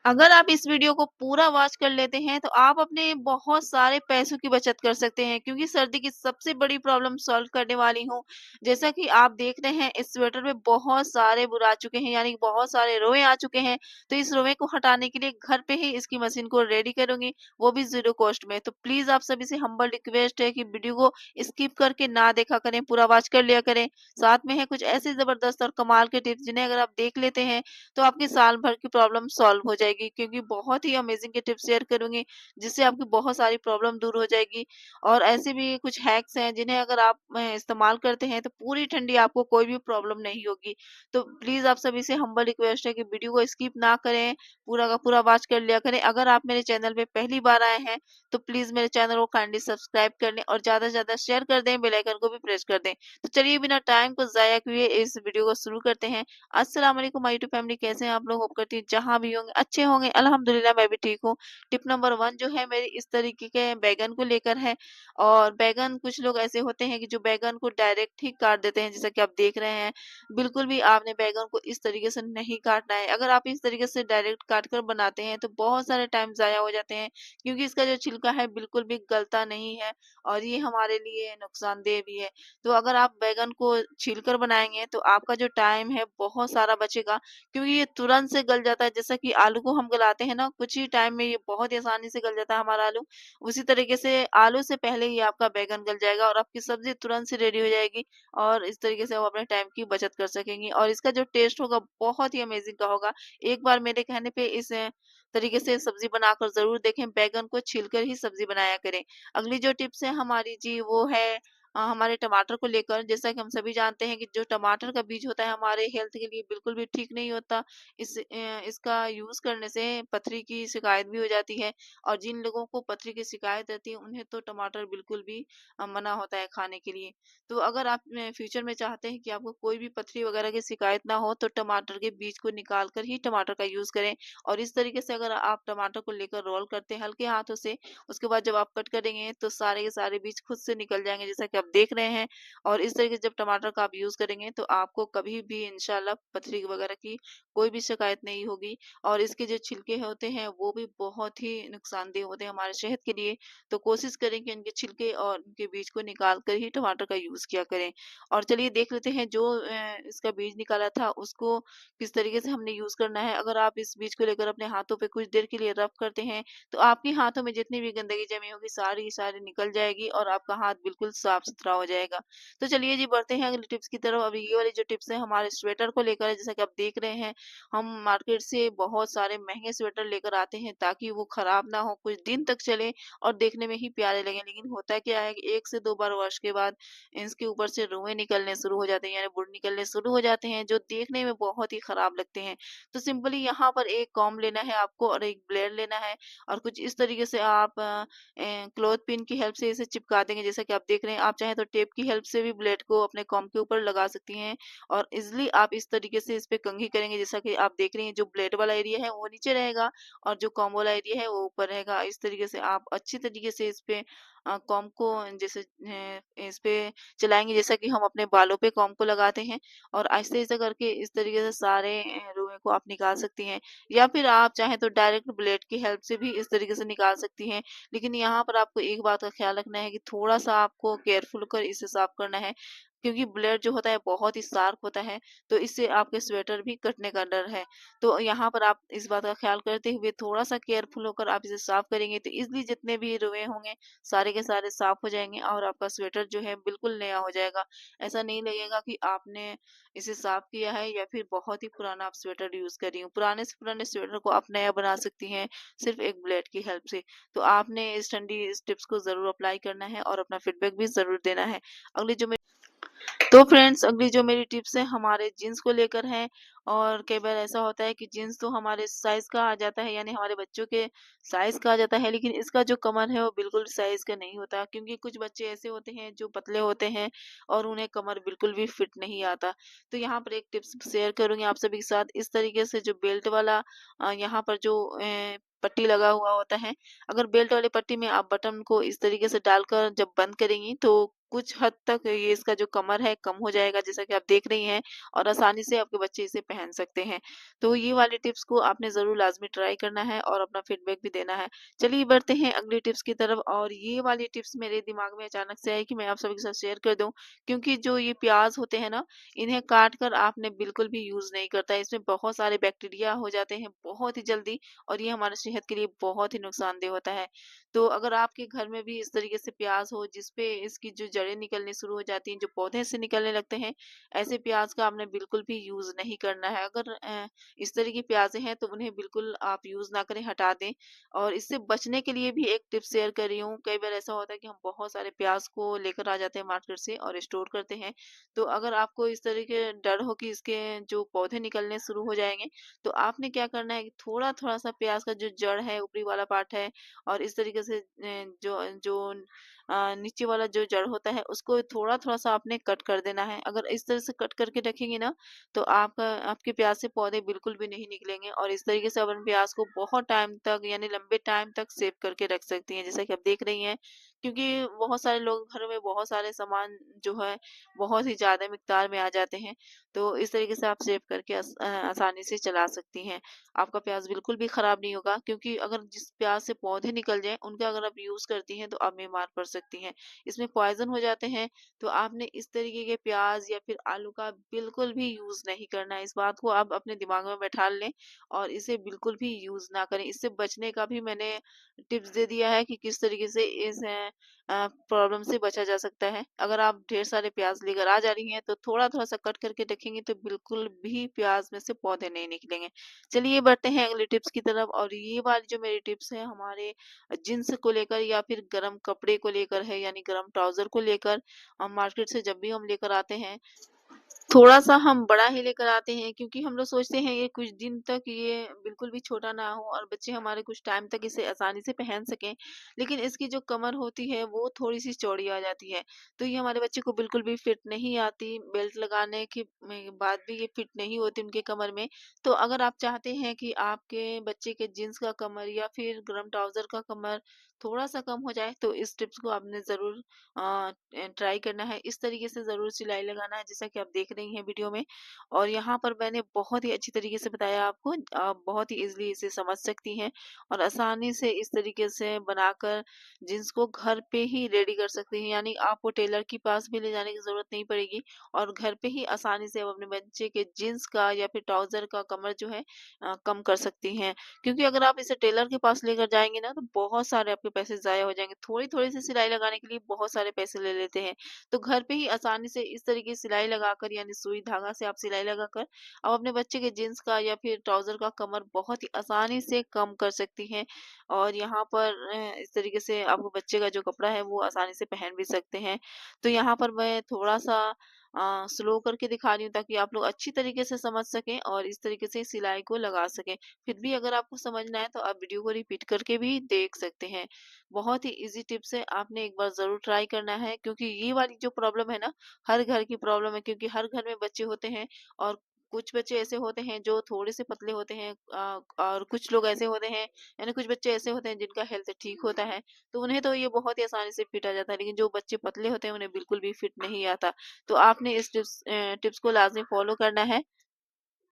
अगर आप इस वीडियो को पूरा वॉच कर लेते हैं तो आप अपने बहुत सारे पैसों की बचत कर सकते हैं, क्योंकि सर्दी की सबसे बड़ी प्रॉब्लम सॉल्व करने वाली हूँ। जैसा कि आप देख रहे हैं इस स्वेटर में बहुत सारे बुर आ चुके हैं, यानी कि बहुत सारे रोए आ चुके हैं। तो इस रोए को हटाने के लिए घर पे ही इसकी मशीन को रेडी करूंगी, वो भी ज़ीरो कॉस्ट में। तो प्लीज़ आप सभी से हम्बल रिक्वेस्ट है कि वीडियो को स्किप करके ना देखा करें, पूरा वॉच कर लिया करें। साथ में है कुछ ऐसे ज़बरदस्त और कमाल के टिप्स जिन्हें अगर आप देख लेते हैं तो आपकी साल भर की प्रॉब्लम सॉल्व हो जाएगी, क्योंकि बहुत ही अमेजिंग के टिप्स शेयर करूंगी जिससे आपकी बहुत सारी प्रॉब्लम दूर हो जाएगी। और ऐसे भी कुछ हैक्स हैं जिन्हें अगर आप इस्तेमाल करते हैं तो पूरी ठंडी आपको कोई भी प्रॉब्लम नहीं होगी। तो प्लीज आप सभी से हम्बल रिक्वेस्ट है कि वीडियो को स्किप ना करें, पूरा का पूरा वॉच कर लिया करें। अगर आप मेरे चैनल पे पहली बार आए हैं तो प्लीज मेरे चैनल को काइंडली सब्सक्राइब कर लें और ज्यादा से ज्यादा शेयर कर दें, बेल आइकन को भी प्रेस कर दें। तो चलिए बिना टाइम को जाया किए इस वीडियो को शुरू करते हैं। अस्सलाम वालेकुम माय यूट्यूब फैमिली, कैसे हैं आप लोग? होप करती हूँ जहाँ भी होंगे अच्छे होंगे। अल्हम्दुलिल्लाह मैं भी ठीक हूँ। टिप नंबर 1 जो है मेरी इस तरीके के बैगन को लेकर है। और बैगन कुछ लोग ऐसे होते हैं कि जो बैगन को डायरेक्ट ही काट देते हैं, जैसा कि आप देख रहे हैं। बिल्कुल भी आपने बैगन को इस तरीके से नहीं काटना है। अगर आप इस तरीके से डायरेक्ट काट कर बनाते हैं तो बहुत सारे टाइम ज़ाया हो जाते हैं, क्योंकि इसका जो छिलका है बिल्कुल भी गलता नहीं है और ये हमारे लिए नुकसानदेह भी है। तो अगर आप बैगन को छीलकर बनाएँगे तो आपका जो टाइम है बहुत सारा बचेगा, क्योंकि ये तुरंत से गल जाता है। जैसा कि आलू को हम गलाते हैं ना, कुछ ही टाइम में ये बहुत ही आसानी से गल जाता है हमारा आलू। उसी तरीके से आलू से पहले ही आपका बैगन गल जाएगा और आपकी सब्ज़ी तुरंत से रेडी हो जाएगी और इस तरीके से आप अपने टाइम की बचत कर सकेंगी और इसका जो टेस्ट होगा बहुत ही अमेज़िंग का होगा। एक बार मेरे कहने पे इस तरीके से सब्ज़ी बनाकर ज़रूर देखें, बैगन को छीलकर ही सब्ज़ी बनाया करें। अगली जो टिप्स है हमारी जी वो है हमारे टमाटर को लेकर। जैसा कि हम सभी जानते हैं कि जो टमाटर का बीज होता है हमारे हेल्थ के लिए बिल्कुल भी ठीक नहीं होता। इसका यूज़ करने से पथरी की शिकायत भी हो जाती है और जिन लोगों को पथरी की शिकायत रहती है उन्हें तो टमाटर बिल्कुल भी मना होता है खाने के लिए। तो अगर आप फ्यूचर में चाहते हैं कि आपको कोई भी पथरी वगैरह की शिकायत ना हो तो टमाटर के बीज को निकाल कर ही टमाटर का यूज़ करें। और इस तरीके से अगर आप टमाटर को लेकर रोल करते हैं हल्के हाथों से, उसके बाद जब आप कट करेंगे तो सारे के सारे बीज खुद से निकल जाएँगे, जैसा कि आप देख रहे हैं। और इस तरीके से जब टमाटर का आप यूज़ करेंगे तो आपको कभी भी इंशाल्लाह पथरी वगैरह की कोई भी शिकायत नहीं होगी। और इसके जो छिलके होते हैं वो भी बहुत ही नुकसानदेह होते हैं हमारे सेहत के लिए। तो कोशिश करें कि इनके छिलके और इनके बीज को निकाल कर ही टमाटर का यूज़ किया करें। और चलिए देख लेते हैं जो इसका बीज निकाला था उसको किस तरीके से हमने यूज़ करना है। अगर आप इस बीज को लेकर अपने हाथों पे कुछ देर के लिए रब करते हैं तो आपके हाथों में जितनी भी गंदगी जमी होगी सारी की सारी निकल जाएगी और आपका हाथ बिल्कुल साफ-सुथरा हो जाएगा। तो चलिए जी बढ़ते हैं अगली टिप्स की तरफ। अभी ये वाली जो टिप्स है हमारे स्वेटर को लेकर है, जैसा कि आप देख रहे हैं। हम मार्केट से बहुत सारे महँगे स्वेटर लेकर आते हैं ताकि वो खराब ना हो, कुछ दिन तक चले और देखने में ही प्यारे लगें। लेकिन होता क्या है कि 1 से 2 बार वॉश के बाद इसके ऊपर से रुएँ निकलने शुरू हो जाते हैं, यानी बुर निकलने शुरू हो जाते हैं, जो देखने में बहुत ही खराब लगते हैं। तो सिंपली यहाँ पर एक कॉम्ब लेना है आपको और एक ब्लेड लेना है और कुछ इस तरीके से आप क्लॉथ पिन की हेल्प से इसे चिपका देंगे, जैसा कि आप देख रहे हैं। आप चाहें तो टेप की हेल्प से भी ब्लेड को अपने कॉम्ब के ऊपर लगा सकती हैं और इज़िली आप इस तरीके से इस पे कंघी करेंगे, जैसा कि आप देख रही हैं। जो ब्लेड वाला एरिया है वो नीचे रहेगा और जो कॉम्ब वाला एरिया है वो ऊपर रहेगा। इस तरीके से आप अच्छी तरीके से इस पे कॉम्ब को जैसे इस पे चलाएँगे, जैसा कि हम अपने बालों पे कॉम्ब को लगाते हैं और आहिस्ता-आहिस्ता करके इस तरीके से सारे रुएँ को आप निकाल सकती हैं। या फिर आप चाहें तो डायरेक्ट ब्लेड की हेल्प से भी इस तरीके से निकाल सकती हैं। लेकिन यहाँ पर आपको एक बात का ख्याल रखना है कि थोड़ा-सा आपको केयरफुल होकर इसे साफ करना है, क्योंकि ब्लेड जो होता है बहुत ही शार्प होता है, तो इससे आपके स्वेटर भी कटने का डर है। तो यहाँ पर आप इस बात का ख्याल करते हुए थोड़ा-सा केयरफुल होकर आप इसे साफ करेंगे तो ईज़िली जितने भी रुएँ होंगे सारे के सारे साफ हो जाएँगे और आपका स्वेटर जो है बिल्कुल नया हो जाएगा। ऐसा नहीं लगेगा कि आपने इसे साफ किया है या फिर बहुत ही पुराना आप स्वेटर यूज़ कर रही हो। पुराने से पुराने स्वेटर को आप नया बना सकती हैं सिर्फ़ एक ब्लेड की हेल्प से। तो आपने इस ठंडी इस टिप्स को ज़रूर अप्लाई करना है और अपना फीडबैक भी ज़रूर देना है। अगली जो तो फ्रेंड्स अगली जो मेरी टिप्स है हमारे जीन्स को लेकर है। और कई बार ऐसा होता है कि जीन्स तो हमारे साइज का आ जाता है, यानी हमारे बच्चों के साइज का आ जाता है, लेकिन इसका जो कमर है वो बिल्कुल साइज का नहीं होता, क्योंकि कुछ बच्चे ऐसे होते हैं जो पतले होते हैं और उन्हें कमर बिल्कुल भी फिट नहीं आता। तो यहाँ पर एक टिप्स शेयर करूंगी आप सभी के साथ। इस तरीके से जो बेल्ट वाला यहाँ पर जो पट्टी लगा हुआ होता है, अगर बेल्ट वाली पट्टी में आप बटन को इस तरीके से डालकर जब बंद करेंगी तो कुछ हद तक ये इसका जो कमर है कम हो जाएगा, जैसा कि आप देख रही हैं, और आसानी से आपके बच्चे इसे पहन सकते हैं। तो ये वाली टिप्स को आपने ज़रूर लाज़मी ट्राई करना है और अपना फीडबैक भी देना है। चलिए बढ़ते हैं अगली टिप्स की तरफ, और ये वाली टिप्स मेरे दिमाग में अचानक से आई कि मैं आप सभी के साथ शेयर कर दूँ, क्योंकि जो ये प्याज़ होते हैं ना, इन्हें काट कर आपने बिल्कुल भी यूज़ नहीं करता है। इसमें बहुत सारे बैक्टीरिया हो जाते हैं बहुत ही जल्दी, और ये हमारी सेहत के लिए बहुत ही नुकसानदेह होता है। तो अगर आपके घर में भी इस तरीके से प्याज हो जिसपे इसकी जो जड़ें निकलनी शुरू हो जाती हैं, जो पौधे से निकलने लगते हैं, ऐसे प्याज का आपने बिल्कुल भी यूज़ नहीं करना है। अगर इस तरह की प्याज़ें हैं तो उन्हें बिल्कुल आप यूज़ ना करें, हटा दें। और इससे बचने के लिए भी एक टिप शेयर कर रही हूँ। कई बार ऐसा होता है कि हम बहुत सारे प्याज को लेकर आ जाते हैं मार्केट से और स्टोर करते हैं। तो अगर आपको इस तरह के डर हो कि इसके जो पौधे निकलने शुरू हो जाएँगे, तो आपने क्या करना है कि थोड़ा-थोड़ा सा प्याज का जो जड़ है, ऊपरी वाला पार्ट है, और इस तरीके से जो जो नीचे वाला जो जड़ होता है उसको थोड़ा-थोड़ा सा आपने कट कर देना है। अगर इस तरह से कट करके रखेंगे ना, तो आपके प्याज़ से पौधे बिल्कुल भी नहीं निकलेंगे, और इस तरीके से आप अपने प्याज़ को बहुत टाइम तक, यानी लंबे टाइम तक सेव करके रख सकती हैं, जैसा कि आप देख रही हैं। क्योंकि बहुत सारे लोग घर में बहुत सारे सामान जो है बहुत ही ज़्यादा मिक़दार में आ जाते हैं, तो इस तरीके से आप सेव करके आसानी से चला सकती हैं। आपका प्याज़ बिल्कुल भी खराब नहीं होगा, क्योंकि अगर जिस प्याज़ से पौधे निकल जाएँ, उनका अगर आप यूज़ करती हैं, तो आप बीमार पड़ सकती हैं। इसमें पॉइज़न हो जाते हैं, तो आपने इस तरीके के प्याज़ या फिर आलू का बिल्कुल भी यूज़ नहीं करना है। इस बात को आप अपने दिमाग में बैठा लें और इसे बिल्कुल भी यूज़ ना करें। इससे बचने का भी मैंने टिप्स दे दिया है कि किस तरीके से इस प्रॉब्लम से बचा जा सकता है। अगर आप ढेर सारे प्याज़ लेकर आ जा रही हैं, तो थोड़ा-थोड़ा सा कट करके रखेंगी, तो बिल्कुल भी प्याज़ में से पौधे नहीं निकलेंगे। चलिए बढ़ते हैं अगली टिप्स की तरफ, और ये वाली जो मेरी टिप्स है हमारे जीन्स को लेकर या फिर गर्म कपड़े को लेकर है, यानी गर्म ट्राउजर को लेकर। हम मार्केट से जब भी हम लेकर आते हैं, थोड़ा-सा हम बड़ा ही लेकर आते हैं, क्योंकि हम लोग सोचते हैं ये कुछ दिन तक ये बिल्कुल भी छोटा ना हो और बच्चे हमारे कुछ टाइम तक इसे आसानी से पहन सकें। लेकिन इसकी जो कमर होती है वो थोड़ी-सी चौड़ी आ जाती है। तो ये हमारे बच्चे को बिल्कुल भी फिट नहीं आती, बेल्ट लगाने के में बाद भी ये फिट नहीं होती उनके कमर में। तो अगर आप चाहते हैं कि आपके बच्चे के जीन्स का कमर या फिर गरम ट्राउज़र का कमर थोड़ा-सा कम हो जाए, तो इस टिप्स को आपने ज़रूर ट्राई करना है। इस तरीके से ज़रूर सिलाई लगाना है, जैसा कि आप देख रही हैं वीडियो में। और यहाँ पर मैंने बहुत ही अच्छी तरीके से बताया आपको, आप बहुत ही ईज़िली इसे समझ सकती हैं और आसानी से इस तरीके से बनाकर जीन्स को घर पे ही रेडी कर सकती हैं। यानी आपको टेलर के पास भी ले जाने की ज़रूरत नहीं पड़ेगी, और घर पे ही आसानी से आप अपने बच्चे के जीन्स का या फिर ट्राउज़र का कमर जो है कम कर सकती हैं। क्योंकि अगर आप इसे टेलर के पास लेकर जाएँगे ना, तो बहुत सारे आपके पैसे ज़ाया हो जाएँगे। थोड़ी-थोड़ी सी सिलाई लगाने के लिए बहुत सारे पैसे ले लेते हैं। तो घर पे ही आसानी से इस तरीके की सिलाई लगाकर, यानी सुई धागा से आप सिलाई लगाकर आप अपने बच्चे के जीन्स का या फिर ट्राउज़र का कमर बहुत ही आसानी से कम कर सकती हैं। और यहाँ पर इस तरीके से आपको बच्चे का जो कपड़ा है वो आसानी से पहन भी सकते हैं। तो यहाँ पर मैं थोड़ा-सा स्लो करके दिखा रही हूँ, ताकि आप लोग अच्छी तरीके से समझ सकें और इस तरीके से सिलाई को लगा सकें। फिर भी अगर आपको समझना है, तो आप वीडियो को रिपीट करके भी देख सकते हैं। बहुत ही ईज़ी टिप्स है, आपने एक बार ज़रूर ट्राई करना है, क्योंकि ये वाली जो प्रॉब्लम है ना, हर घर की प्रॉब्लम है, क्योंकि हर घर में बच्चे होते हैं, और कुछ बच्चे ऐसे होते हैं जो थोड़े से पतले होते हैं, और कुछ लोग ऐसे होते हैं, यानी कुछ बच्चे ऐसे होते हैं जिनका हेल्थ ठीक होता है, तो उन्हें तो ये बहुत ही आसानी से फिट आ जाता है, लेकिन जो बच्चे पतले होते हैं उन्हें बिल्कुल भी फिट नहीं आता। तो आपने इस टिप्स को लाज़मी फॉलो करना है।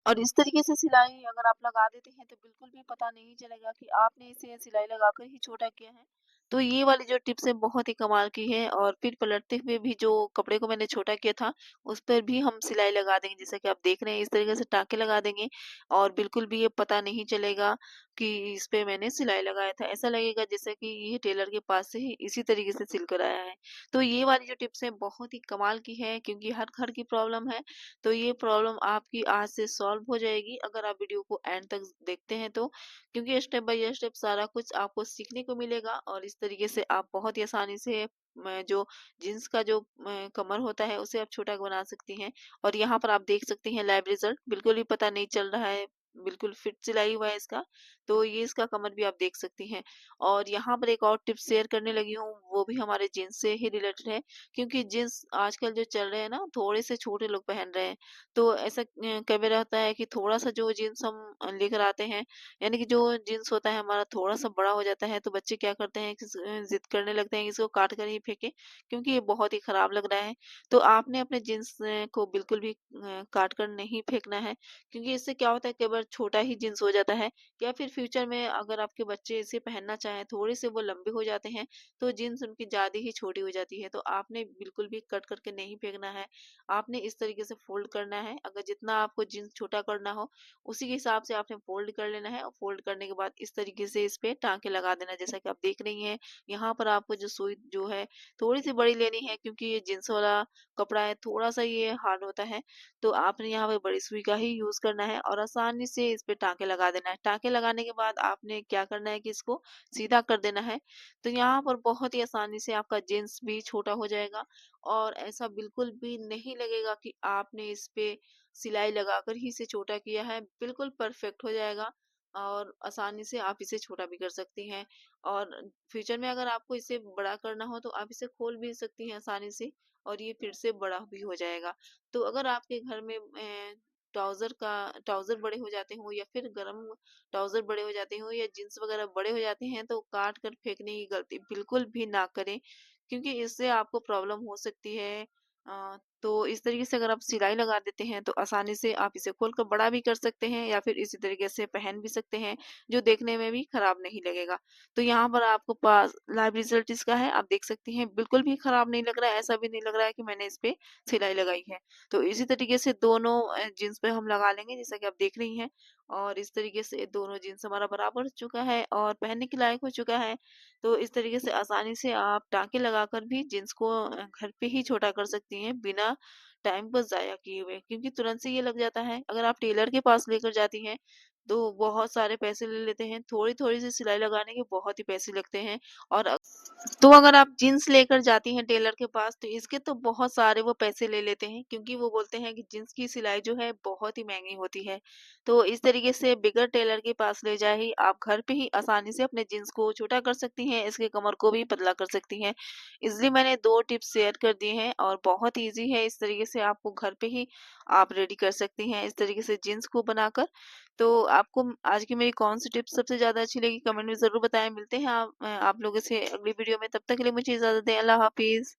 और इस तरीके से सिलाई अगर आप लगा देते हैं, तो बिल्कुल भी पता नहीं चलेगा कि आपने इसे सिलाई लगाकर ही छोटा किया है। तो ये वाली जो टिप्स है बहुत ही कमाल की है, और फिर पलटते हुए भी जो कपड़े को मैंने छोटा किया था, उस पर भी हम सिलाई लगा देंगे, जैसा कि आप देख रहे हैं इस तरीके से टाँके लगा देंगे, और बिल्कुल भी ये पता नहीं चलेगा कि इस पे मैंने सिलाई लगाया था। ऐसा लगेगा जैसे कि ये टेलर के पास से ही इसी तरीके से सिल कर आया है। तो ये वाली जो टिप्स है बहुत ही कमाल की है, क्योंकि हर घर की प्रॉब्लम है। तो ये प्रॉब्लम आपकी आज से सॉल्व हो जाएगी, अगर आप वीडियो को एंड तक देखते हैं तो। क्योंकि स्टेप बाय स्टेप सारा कुछ आपको सीखने को मिलेगा, और इस तरीके से आप बहुत ही आसानी से जो जीन्स का जो कमर होता है उसे आप छोटा बना सकती हैं। और यहाँ पर आप देख सकती हैं लाइव रिजल्ट, बिल्कुल भी पता नहीं चल रहा है बिल्कुल फिट सिलाई हुआ है इसका। तो ये इसका कमर भी आप देख सकती हैं। और यहाँ पर एक और टिप शेयर करने लगी हूँ, वो भी हमारे जीन्स से ही रिलेटेड है, क्योंकि जीन्स आजकल जो चल रहे हैं ना, थोड़े से छोटे लोग पहन रहे हैं। तो ऐसा कई बार होता है कि थोड़ा-सा जो जीन्स हम लेकर आते हैं, यानी कि जो जीन्स होता है हमारा थोड़ा-सा बड़ा हो जाता है, तो बच्चे क्या करते हैं कि ज़िद करने लगते हैं कि इसको काट कर ही फेंकें, क्योंकि ये बहुत ही खराब लग रहा है। तो आपने अपने जीन्स को बिल्कुल भी काट कर नहीं फेंकना है, क्योंकि इससे क्या होता है, कई बार छोटा ही जीन्स हो जाता है, या फिर फ्यूचर में अगर आपके बच्चे इसे पहनना चाहें, थोड़े से वो लंबे हो जाते हैं, तो जीन्स उनकी ज़्यादा ही छोटी हो जाती है। तो आपने बिल्कुल भी कट करके नहीं फेंकना है। आपने इस तरीके से फ़ोल्ड करना है, अगर जितना आपको जीन्स छोटा करना हो, उसी के हिसाब से आपने फ़ोल्ड कर लेना है, और फ़ोल्ड करने के बाद इस तरीके से इस पे टाँके लगा देना है। जैसा कि आप देख रही हैं, यहाँ पर आपको जो सुई जो है थोड़ी-सी बड़ी लेनी है, क्योंकि ये जीन्स वाला कपड़ा है, थोड़ा-सा ये हार्ड होता है। तो आपने यहाँ पे बड़ी सुई का ही यूज़ करना है और आसानी से इस पे टाँके लगा देना है। टाँके लगाने के बाद आपने क्या करना है कि इसको सीधा कर देना है। तो यहाँ पर बहुत ही आसानी से आपका जीन्स भी छोटा हो जाएगा, और ऐसा बिल्कुल भी नहीं लगेगा कि आपने इस पे सिलाई लगाकर ही इसे छोटा किया है। बिल्कुल परफेक्ट हो जाएगा, और आसानी से आप इसे छोटा भी कर सकती हैं। और फ्यूचर में अगर आपको इसे बड़ा करना हो, तो आप इसे खोल भी सकती हैं आसानी से, और ये फिर से बड़ा भी हो जाएगा। तो अगर आपके घर में ट्राउज़र बड़े हो जाते हों, या फिर गरम ट्राउज़र बड़े हो जाते हों, या जीन्स वगैरह बड़े हो जाते हैं, तो काट कर फेंकने की गलती बिल्कुल भी ना करें, क्योंकि इससे आपको प्रॉब्लम हो सकती है। तो इस तरीके से अगर आप सिलाई लगा देते हैं, तो आसानी से आप इसे खोलकर बड़ा भी कर सकते हैं, या फिर इसी तरीके से पहन भी सकते हैं, जो देखने में भी खराब नहीं लगेगा। तो यहाँ पर आपको पास लाइव रिजल्ट इसका है, आप देख सकती हैं, बिल्कुल भी खराब नहीं लग रहा है, ऐसा भी नहीं लग रहा है कि मैंने इस पे सिलाई लगाई है। तो इसी तरीके से दोनों जीन्स पे हम लगा लेंगे, जैसा कि आप देख रही हैं, और इस तरीके से दोनों जीन्स हमारा बराबर हो चुका है और पहनने के लायक हो चुका है। तो इस तरीके से आसानी से आप टाँके लगाकर भी जीन्स को घर पे ही छोटा कर सकती हैं, बिना टाइम को ज़ाया किए हुए, क्योंकि तुरंत से ये लग जाता है। अगर आप टेलर के पास लेकर जाती हैं, तो बहुत सारे पैसे ले लेते हैं, थोड़ी-थोड़ी सी सिलाई लगाने के बहुत ही पैसे लगते हैं। और तो अगर आप जीन्स लेकर जाती हैं टेलर के पास, तो इसके तो बहुत सारे वो पैसे ले लेते हैं, क्योंकि वो बोलते हैं कि जीन्स की सिलाई जो है बहुत ही महँगी होती है। तो इस तरीके से बिगर टेलर के पास ले जाए ही आप घर पे ही आसानी से अपने जीन्स को छोटा कर सकती हैं, इसके कमर को भी पतला कर सकती हैं। इसलिए मैंने 2 टिप्स शेयर कर दिए हैं, और बहुत ईज़ी है, इस तरीके से आपको घर पे ही आप रेडी कर सकती हैं, इस तरीके से जीन्स को बनाकर। तो आपको आज की मेरी कौन-सी टिप्स सबसे ज़्यादा अच्छी लगी, कमेंट में ज़रूर बताएँ। मिलते हैं आप लोगों से अगली वीडियो में, तब तक के लिए मुझे इजाज़त दें। अल्लाह हाफ़िज़।